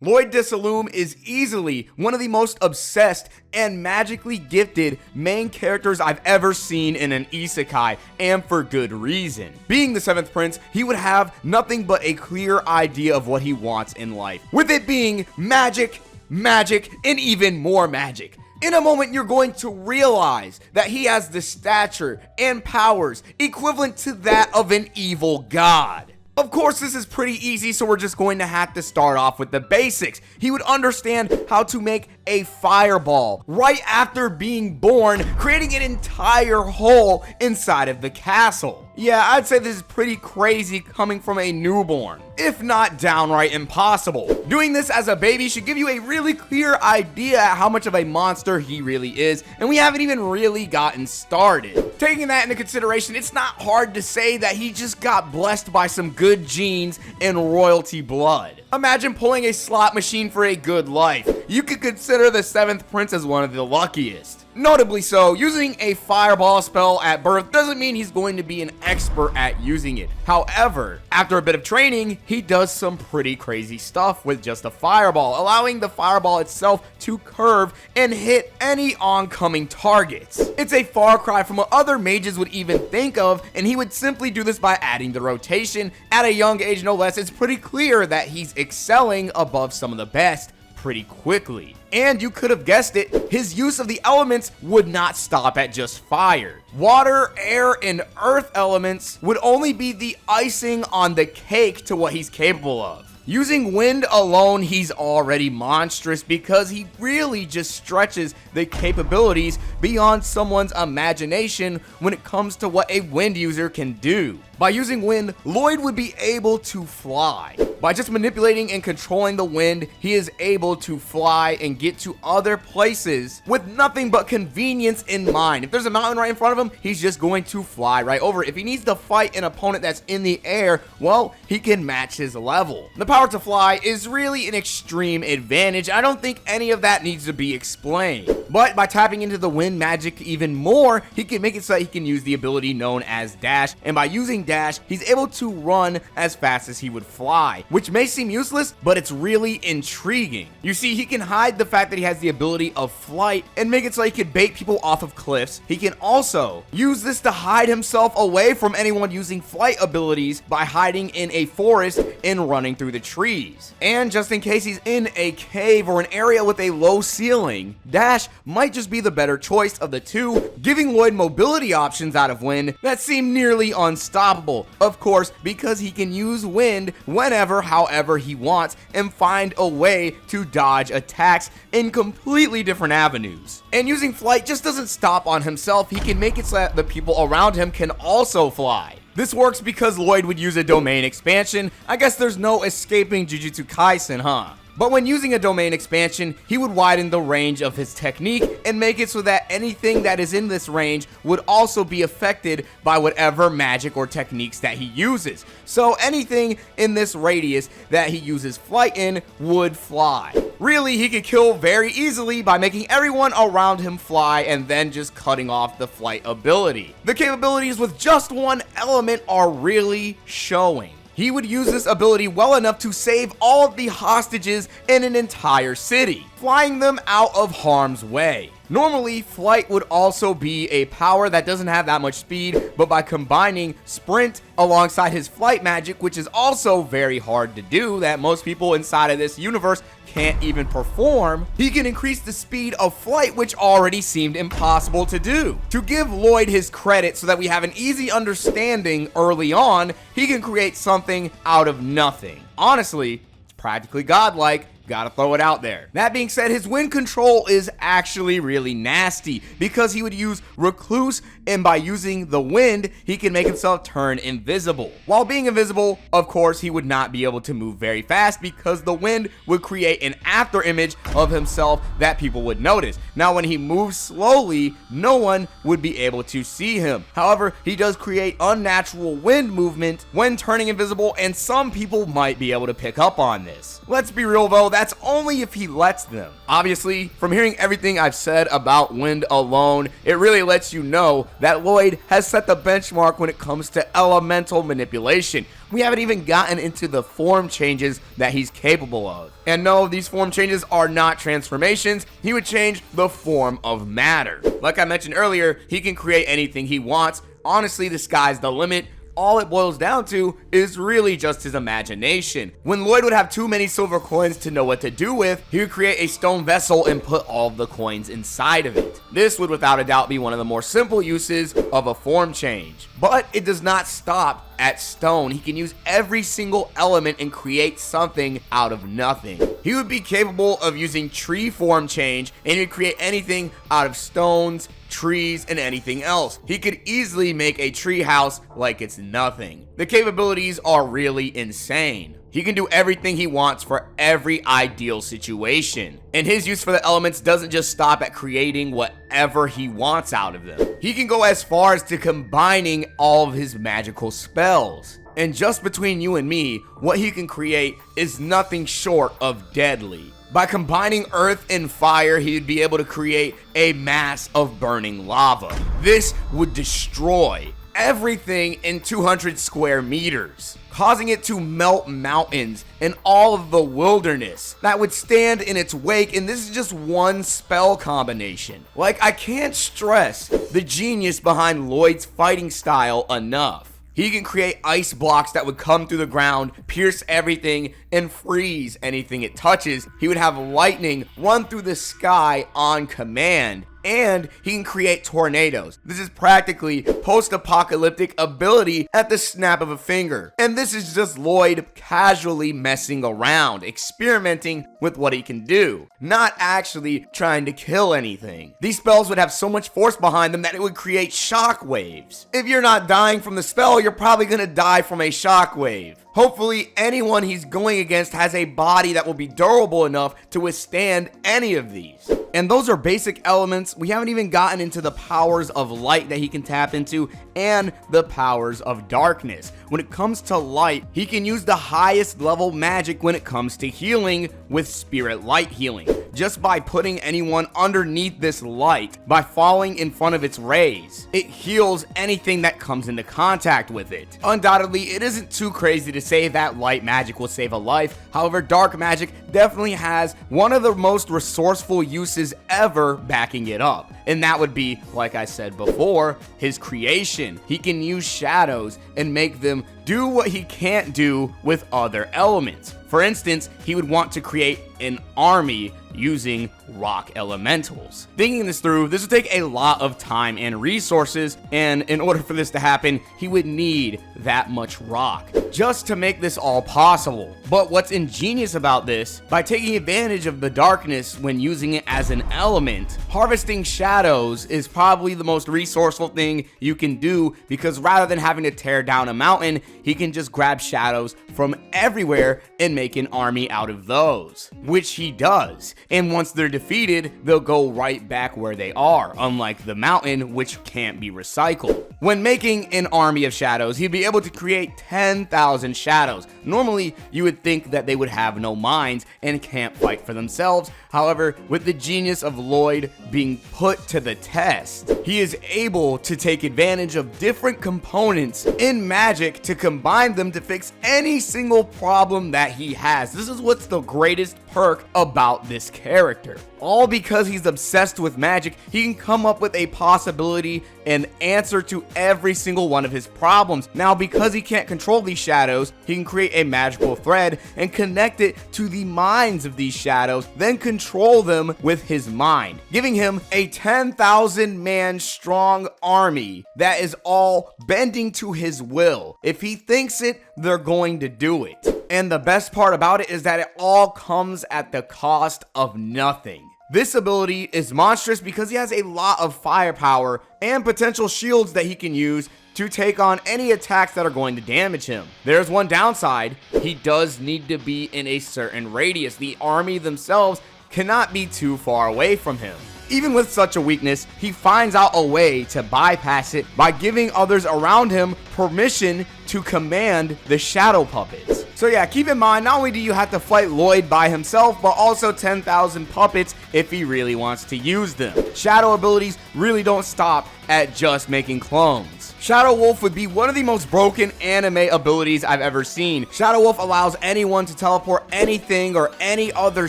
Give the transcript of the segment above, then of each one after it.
Lloyd de Saloum is easily one of the most obsessed and magically gifted main characters I've ever seen in an isekai, and for good reason. Being the 7th prince, he would have nothing but a clear idea of what he wants in life, with it being magic, and even more magic. In a moment, you're going to realize that he has the stature and powers equivalent to that of an evil god. Of course, this is pretty easy, so we're just going to have to start off with the basics. He would understand how to make a fireball right after being born, creating an entire hole inside of the castle. Yeah, I'd say this is pretty crazy coming from a newborn, if not downright impossible. Doing this as a baby should give you a really clear idea how much of a monster he really is, and we haven't even really gotten started. Taking that into consideration, it's not hard to say that he just got blessed by some good genes and royalty blood. Imagine pulling a slot machine for a good life. You could consider the 7th prince as one of the luckiest. Notably so, using a fireball spell at birth doesn't mean he's going to be an expert at using it. However, after a bit of training, he does some pretty crazy stuff with just a fireball, allowing the fireball itself to curve and hit any oncoming targets. It's a far cry from what other mages would even think of, and he would simply do this by adding the rotation. At a young age, no less, it's pretty clear that he's excelling above some of the best pretty quickly. And you could have guessed it, his use of the elements would not stop at just fire. Water, air, and earth elements would only be the icing on the cake to what he's capable of. Using wind alone, he's already monstrous because he really just stretches the capabilities beyond someone's imagination when it comes to what a wind user can do. By using wind, Lloyd would be able to fly. By just manipulating and controlling the wind, he is able to fly and get to other places with nothing but convenience in mind. If there's a mountain right in front of him, he's just going to fly right over it. If he needs to fight an opponent that's in the air, well, he can match his level. The power to fly is really an extreme advantage. I don't think any of that needs to be explained. But by tapping into the wind magic even more, he can make it so that he can use the ability known as dash, and by using dash, he's able to run as fast as he would fly, which may seem useless, but it's really intriguing. You see, he can hide the fact that he has the ability of flight and make it so he can bait people off of cliffs. He can also use this to hide himself away from anyone using flight abilities by hiding in a forest and running through the trees. And just in case he's in a cave or an area with a low ceiling, dash might just be the better choice of the two, giving Lloyd mobility options out of wind that seem nearly unstoppable. Of course, because he can use wind whenever, however he wants, and find a way to dodge attacks in completely different avenues. And using flight just doesn't stop on himself, he can make it so that the people around him can also fly. This works because Lloyd would use a domain expansion. I guess there's no escaping Jujutsu Kaisen, huh? But when using a domain expansion, he would widen the range of his technique and make it so that anything that is in this range would also be affected by whatever magic or techniques that he uses. So anything in this radius that he uses flight in would fly. Really, he could kill very easily by making everyone around him fly and then just cutting off the flight ability. The capabilities with just one element are really showing. He would use this ability well enough to save all of the hostages in an entire city, flying them out of harm's way. Normally, flight would also be a power that doesn't have that much speed, but by combining sprint alongside his flight magic, which is also very hard to do, that most people inside of this universe can't even perform, he can increase the speed of flight, which already seemed impossible to do. To give Lloyd his credit so that we have an easy understanding early on, he can create something out of nothing. Honestly, it's practically godlike. Gotta throw it out there. That being said, his wind control is actually really nasty because he would use Recluse, and by using the wind, he can make himself turn invisible. While being invisible, of course, he would not be able to move very fast because the wind would create an after image of himself that people would notice. Now, when he moves slowly, no one would be able to see him. However, he does create unnatural wind movement when turning invisible, and some people might be able to pick up on this. Let's be real though, that's only if he lets them. Obviously, from hearing everything I've said about wind alone, it really lets you know that Lloyd has set the benchmark when it comes to elemental manipulation. We haven't even gotten into the form changes that he's capable of. And no, these form changes are not transformations. He would change the form of matter. Like I mentioned earlier, he can create anything he wants. Honestly, the sky's the limit. All it boils down to is really just his imagination. When Lloyd would have too many silver coins to know what to do with, he would create a stone vessel and put all of the coins inside of it. This would without a doubt be one of the more simple uses of a form change. But it does not stop at stone. He can use every single element and create something out of nothing. He would be capable of using tree form change, and he would create anything out of stones, trees, and anything else. He could easily make a tree house like it's nothing. The capabilities are really insane. He can do everything he wants for every ideal situation. And his use for the elements doesn't just stop at creating whatever he wants out of them. He can go as far as to combining all of his magical spells. And just between you and me, what he can create is nothing short of deadly. By combining earth and fire, he would be able to create a mass of burning lava. This would destroy everything in 200 square meters, causing it to melt mountains and all of the wilderness that would stand in its wake. And this is just one spell combination. Like, I can't stress the genius behind Lloyd's fighting style enough. He can create ice blocks that would come through the ground, pierce everything, and freeze anything it touches. He would have lightning run through the sky on command. And he can create tornadoes. This is practically post-apocalyptic ability at the snap of a finger. And this is just Lloyd casually messing around, experimenting with what he can do, not actually trying to kill anything. These spells would have so much force behind them that it would create shock waves. If you're not dying from the spell, you're probably gonna die from a shock wave. Hopefully, anyone he's going against has a body that will be durable enough to withstand any of these. And those are basic elements. We haven't even gotten into the powers of light that he can tap into and the powers of darkness. When it comes to light, he can use the highest level magic when it comes to healing with spirit light healing. Just by putting anyone underneath this light, by falling in front of its rays, it heals anything that comes into contact with it. Undoubtedly, it isn't too crazy to say that light magic will save a life. However, dark magic definitely has one of the most resourceful uses ever backing it up. And that would be, like I said before, his creation. He can use shadows and make them do what he can't do with other elements. For instance, he would want to create an army using rock elementals. Thinking this through, this would take a lot of time and resources, and in order for this to happen, he would need that much rock just to make this all possible. But what's ingenious about this, by taking advantage of the darkness when using it as an element, harvesting shadows is probably the most resourceful thing you can do, because rather than having to tear down a mountain, he can just grab shadows from everywhere and make an army out of those, which he does. And once they're defeated, they'll go right back where they are, unlike the mountain, which can't be recycled. When making an army of shadows, he'd be able to create 10,000 shadows. Normally, you would think that they would have no minds and can't fight for themselves. However, with the genius of Lloyd being put to the test, he is able to take advantage of different components in magic to combine them to fix any single problem that he has. This is what's the greatest perk about this character. All because he's obsessed with magic, he can come up with a possibility and answer to every single one of his problems. Now, because he can't control these shadows, he can create a magical thread and connect it to the minds of these shadows, then control them with his mind, giving him a 10,000 man strong army that is all bending to his will. If he thinks it, they're going to do it. And the best part about it is that it all comes at the cost of nothing. This ability is monstrous because he has a lot of firepower and potential shields that he can use to take on any attacks that are going to damage him. There's one downside: he does need to be in a certain radius. The army themselves cannot be too far away from him. Even with such a weakness, he finds out a way to bypass it by giving others around him permission to command the shadow puppets. So yeah, keep in mind, not only do you have to fight Lloyd by himself, but also 10,000 puppets if he really wants to use them. Shadow abilities really don't stop at just making clones. Shadow Wolf would be one of the most broken anime abilities I've ever seen. Shadow Wolf allows anyone to teleport anything or any other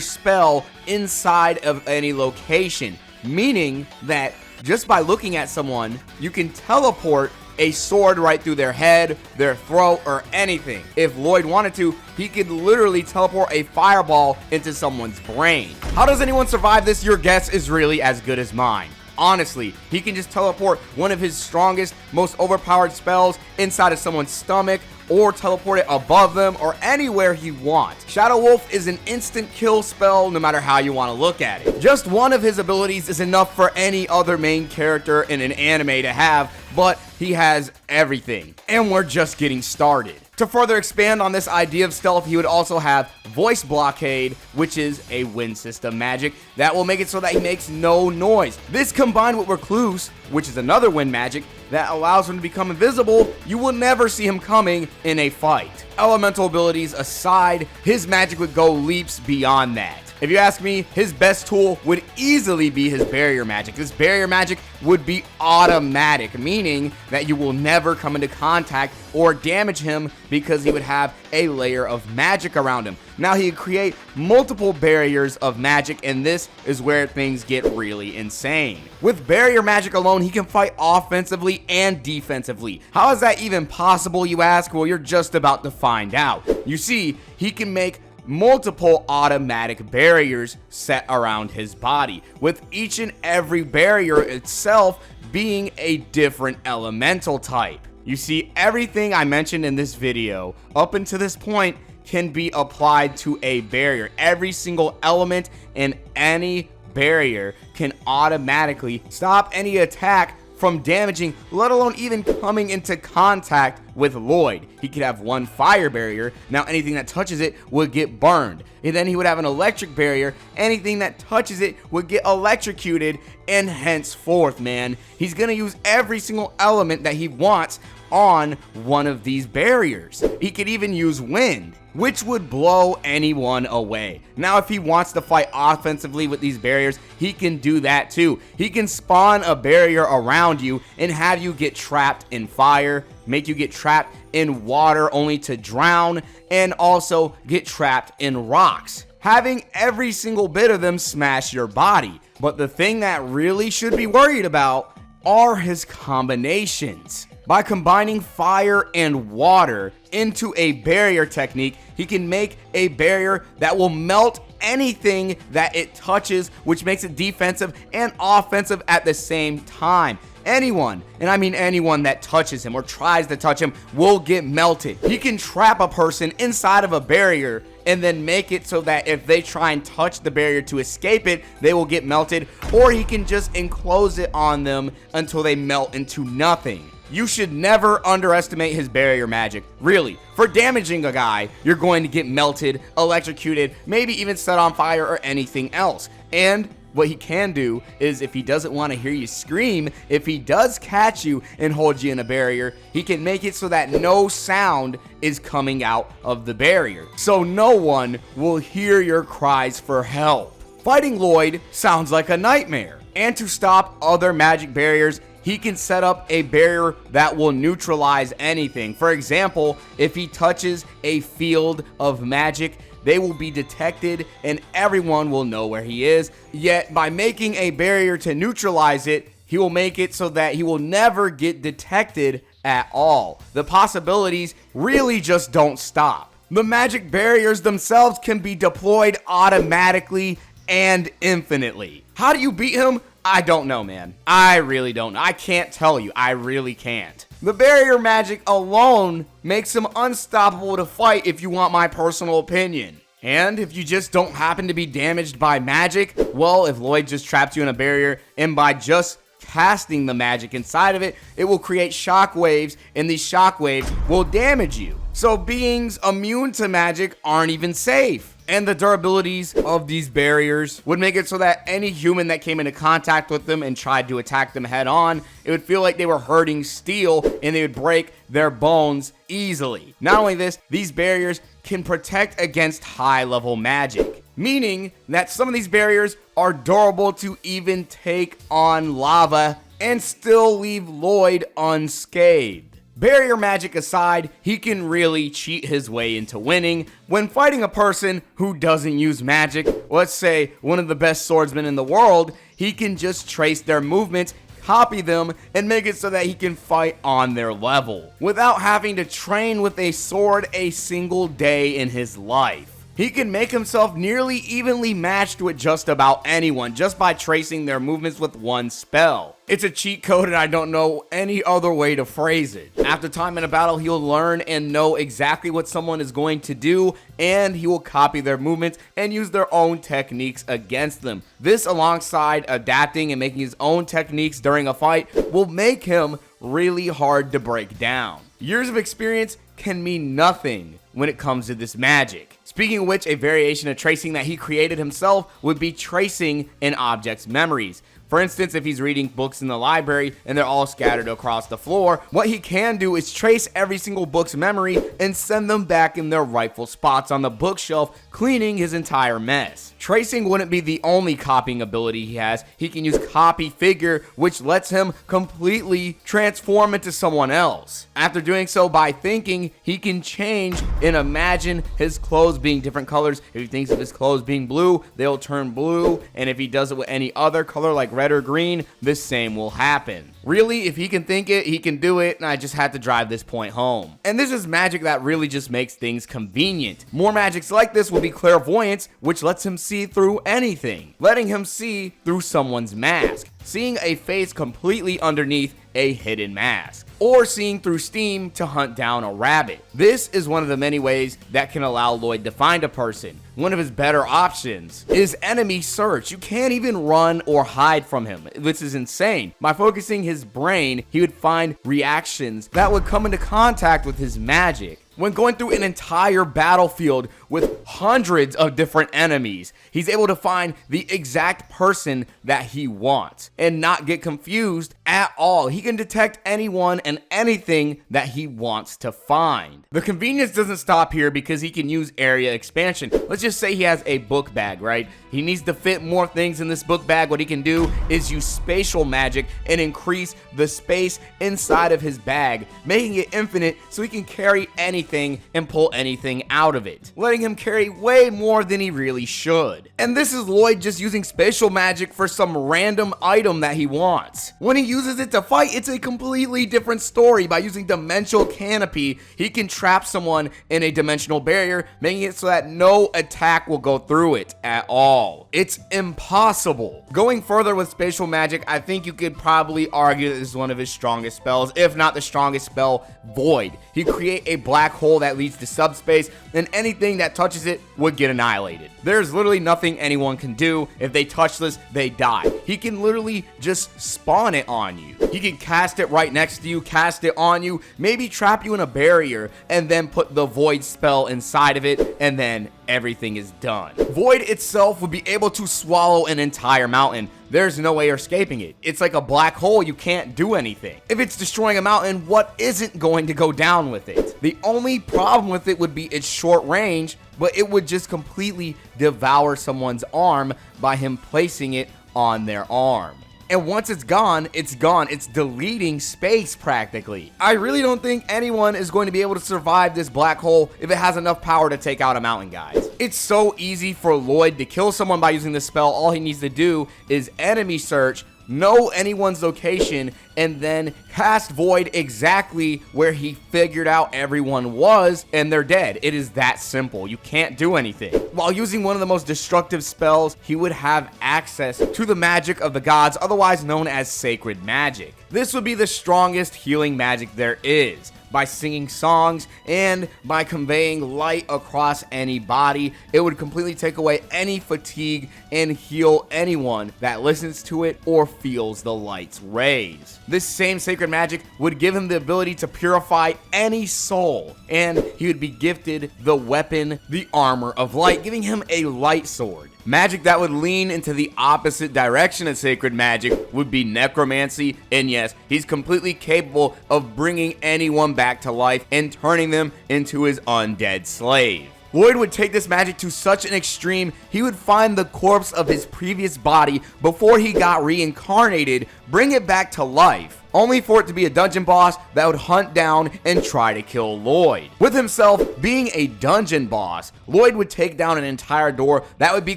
spell inside of any location, meaning that just by looking at someone, you can teleport a sword right through their head, their throat, or anything. If Lloyd wanted to, he could literally teleport a fireball into someone's brain. How does anyone survive this? Your guess is really as good as mine. Honestly, he can just teleport one of his strongest, most overpowered spells inside of someone's stomach, or teleport it above them, or anywhere he wants. Shadow Wolf is an instant kill spell no matter how you want to look at it. Just one of his abilities is enough for any other main character in an anime to have, but he has everything. And we're just getting started. To further expand on this idea of stealth, he would also have Voice Blockade, which is a wind system magic that will make it so that he makes no noise. This combined with Recluse, which is another wind magic that allows him to become invisible, you will never see him coming in a fight. Elemental abilities aside, his magic would go leaps beyond that. If you ask me, his best tool would easily be his barrier magic. This barrier magic would be automatic, meaning that you will never come into contact or damage him because he would have a layer of magic around him. Now he could create multiple barriers of magic, and this is where things get really insane. With barrier magic alone, he can fight offensively and defensively. How is that even possible, you ask? Well, you're just about to find out. You see, he can make multiple automatic barriers set around his body, with each and every barrier itself being a different elemental type. You see, everything I mentioned in this video up until this point can be applied to a barrier. Every single element in any barrier can automatically stop any attack from damaging, let alone even coming into contact with Lloyd. He could have one fire barrier. Now anything that touches it would get burned. And then he would have an electric barrier. Anything that touches it would get electrocuted, and henceforth, man, he's gonna use every single element that he wants on one of these barriers. He could even use wind, which would blow anyone away. Now, if he wants to fight offensively with these barriers, he can do that too. He can spawn a barrier around you and have you get trapped in fire, make you get trapped in water only to drown, and also get trapped in rocks, having every single bit of them smash your body. But the thing that really should be worried about are his combinations. By combining fire and water into a barrier technique, he can make a barrier that will melt anything that it touches, which makes it defensive and offensive at the same time. Anyone, and I mean anyone that touches him or tries to touch him, will get melted. He can trap a person inside of a barrier and then make it so that if they try and touch the barrier to escape it, they will get melted, or he can just enclose it on them until they melt into nothing. You should never underestimate his barrier magic. Really, for damaging a guy, you're going to get melted, electrocuted, maybe even set on fire or anything else. And what he can do is, if he doesn't want to hear you scream, if he does catch you and hold you in a barrier, he can make it so that no sound is coming out of the barrier, so no one will hear your cries for help. Fighting Lloyd sounds like a nightmare. And to stop other magic barriers, he can set up a barrier that will neutralize anything. For example, if he touches a field of magic, they will be detected and everyone will know where he is. Yet by making a barrier to neutralize it, he will make it so that he will never get detected at all. The possibilities really just don't stop. The magic barriers themselves can be deployed automatically and infinitely. How do you beat him? I don't know, man. I really don't know. I can't tell you. I really can't. The barrier magic alone makes him unstoppable to fight, if you want my personal opinion. And if you just don't happen to be damaged by magic, well, if Lloyd just trapped you in a barrier, and by just casting the magic inside of it, it will create shockwaves, and these shockwaves will damage you. So beings immune to magic aren't even safe. And the durabilities of these barriers would make it so that any human that came into contact with them and tried to attack them head on, it would feel like they were hurting steel and they would break their bones easily. Not only this, these barriers can protect against high-level magic, meaning that some of these barriers are durable to even take on lava and still leave Lloyd unscathed. Barrier magic aside, he can really cheat his way into winning when fighting a person who doesn't use magic. Let's say one of the best swordsmen in the world, he can just trace their movements, copy them, and make it so that he can fight on their level without having to train with a sword a single day in his life. He can make himself nearly evenly matched with just about anyone just by tracing their movements with one spell. It's a cheat code and I don't know any other way to phrase it. After time in a battle, he'll learn and know exactly what someone is going to do, and he will copy their movements and use their own techniques against them. This, alongside adapting and making his own techniques during a fight, will make him really hard to break down. Years of experience can mean nothing when it comes to this magic. Speaking of which, a variation of tracing that he created himself would be tracing an object's memories. For instance, if he's reading books in the library and they're all scattered across the floor, what he can do is trace every single book's memory and send them back in their rightful spots on the bookshelf, cleaning his entire mess. Tracing wouldn't be the only copying ability he has. He can use copy figure, which lets him completely transform into someone else. After doing so by thinking, he can change and imagine his clothes being different colors. If he thinks of his clothes being blue, they'll turn blue, and if he does it with any other color like red or green, the same will happen. Really, if he can think it, he can do it, and I just had to drive this point home. And this is magic that really just makes things convenient. More magics like this will be clairvoyance, which lets him see through anything, letting him see through someone's mask, seeing a face completely underneath a hidden mask, or seeing through steam to hunt down a rabbit. This is one of the many ways that can allow Lloyd to find a person. One of his better options is enemy search. You can't even run or hide from him. This is insane. By focusing his brain, he would find reactions that would come into contact with his magic. When going through an entire battlefield with hundreds of different enemies, he's able to find the exact person that he wants and not get confused at all. He can detect anyone and anything that he wants to find. The convenience doesn't stop here because he can use area expansion. Let's just say he has a book bag, right? He needs to fit more things in this book bag. What he can do is use spatial magic and increase the space inside of his bag, making it infinite so he can carry anything and pull anything out of it, letting him carry way more than he really should. And this is Lloyd just using spatial magic for some random item that he wants. When he uses it to fight, it's a completely different story. By using dimensional canopy, he can trap someone in a dimensional barrier, making it so that no attack will go through it at all. It's impossible. Going further with spatial magic, I think you could probably argue that this is one of his strongest spells, if not the strongest spell, Void. He create a black hole that leads to subspace, and anything that touches it would get annihilated. There's literally nothing anyone can do. If they touch this, they die. He can literally just spawn it on you. He can cast it right next to you, cast it on you, maybe trap you in a barrier, and then put the Void spell inside of it, and then everything is done. Void itself would be able to swallow an entire mountain. There's no way escaping it. It's like a black hole. You can't do anything. If it's destroying a mountain, what isn't going to go down with it? The only problem with it would be its short range, but it would just completely devour someone's arm by him placing it on their arm. And once it's gone, it's gone. It's deleting space practically. I really don't think anyone is going to be able to survive this black hole if it has enough power to take out a mountain, guys. It's so easy for Lloyd to kill someone by using this spell. All he needs to do is enemy search, know anyone's location, and then cast Void exactly where he figured out everyone was, and they're dead. It is that simple. You can't do anything. While using one of the most destructive spells, he would have access to the magic of the gods, otherwise known as sacred magic. This would be the strongest healing magic there is. by singing songs and by conveying light across any body. It would completely take away any fatigue and heal anyone that listens to it or feels the light's rays. This same sacred magic would give him the ability to purify any soul, and he would be gifted the weapon, the armor of light, giving him a light sword. Magic that would lean into the opposite direction of sacred magic would be necromancy, and yes, he's completely capable of bringing anyone back to life and turning them into his undead slave. Lloyd would take this magic to such an extreme, he would find the corpse of his previous body before he got reincarnated, bring it back to life, only for it to be a dungeon boss that would hunt down and try to kill Lloyd. With himself being a dungeon boss, Lloyd would take down an entire door that would be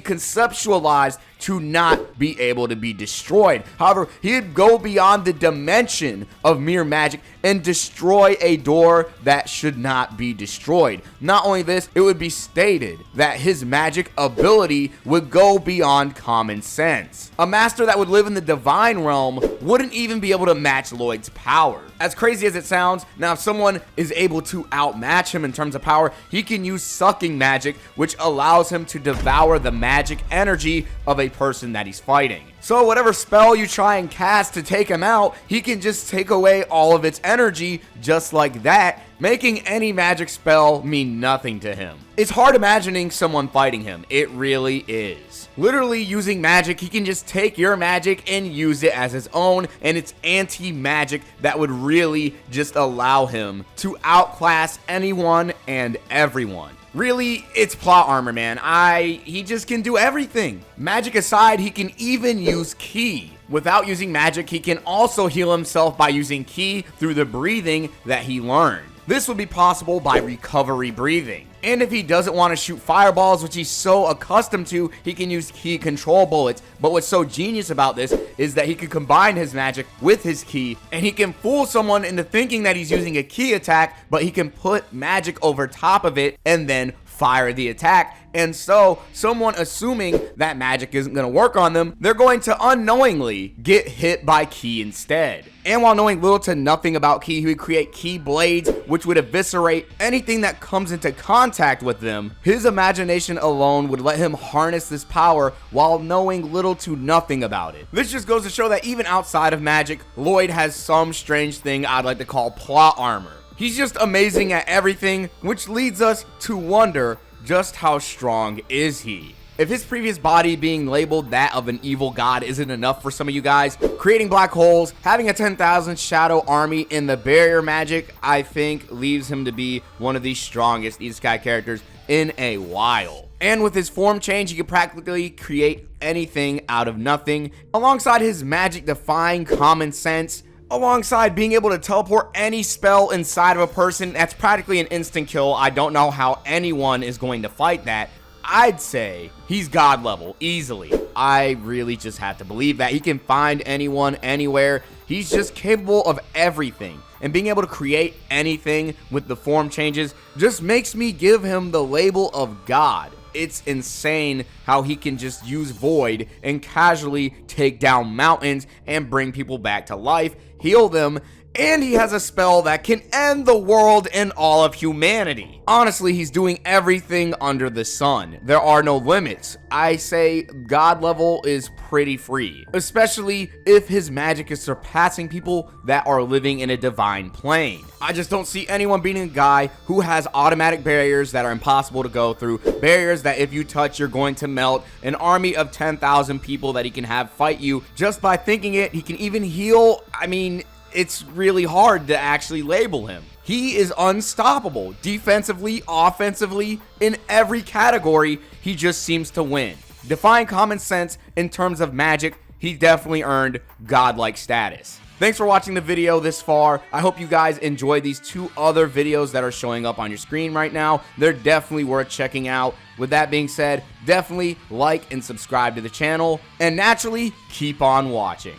conceptualized to not be able to be destroyed. However, he'd go beyond the dimension of mere magic and destroy a door that should not be destroyed. Not only this, it would be stated that his magic ability would go beyond common sense. A master that would live in the divine realm wouldn't even be able to match Lloyd's power. As crazy as it sounds, now if someone is able to outmatch him in terms of power, he can use sucking magic, which allows him to devour the magic energy of a person that he's fighting. So whatever spell you try and cast to take him out, he can just take away all of its energy just like that, making any magic spell mean nothing to him. It's hard imagining someone fighting him. It really is. Literally using magic, he can just take your magic and use it as his own, and it's anti-magic that would really just allow him to outclass anyone and everyone. Really, it's plot armor, man. He just can do everything. Magic aside, he can even use ki. Without using magic, he can also heal himself by using ki through the breathing that he learned. This would be possible by recovery breathing. And if he doesn't want to shoot fireballs, which he's so accustomed to, he can use ki control bullets. But what's so genius about this is that he can combine his magic with his ki, and he can fool someone into thinking that he's using a ki attack, but he can put magic over top of it and then fire the attack. And so someone assuming that magic isn't going to work on them, they're going to unknowingly get hit by ki instead. And while knowing little to nothing about ki, he would create ki blades, which would eviscerate anything that comes into contact with them. His imagination alone would let him harness this power while knowing little to nothing about it. This just goes to show that even outside of magic, Lloyd has some strange thing I'd like to call plot armor. He's just amazing at everything, which leads us to wonder, just how strong is he? If his previous body being labeled that of an evil god isn't enough for some of you guys, creating black holes, having a 10,000 shadow army, and the barrier magic, I think leaves him to be one of the strongest isekai characters in a while. And with his form change, he can practically create anything out of nothing. Alongside his magic defying common sense, alongside being able to teleport any spell inside of a person, that's practically an instant kill. I don't know how anyone is going to fight that. I'd say he's god level, easily. I really just have to believe that. He can find anyone, anywhere. He's just capable of everything. And being able to create anything with the form changes just makes me give him the label of God. It's insane how he can just use void and casually take down mountains and bring people back to life, heal them, and he has a spell that can end the world and all of humanity. Honestly, he's doing everything under the sun. There are no limits. I say god level is pretty free, especially if his magic is surpassing people that are living in a divine plane. I just don't see anyone beating a guy who has automatic barriers that are impossible to go through, barriers that if you touch you're going to melt, an army of 10,000 people that he can have fight you just by thinking it. He can even heal. I mean, it's really hard to actually label him. He is unstoppable, defensively, offensively, in every category. He just seems to win. Defying common sense in terms of magic, he definitely earned godlike status. Thanks for watching the video this far. I hope you guys enjoyed these two other videos that are showing up on your screen right now. They're definitely worth checking out. With that being said, definitely like and subscribe to the channel, and naturally, keep on watching.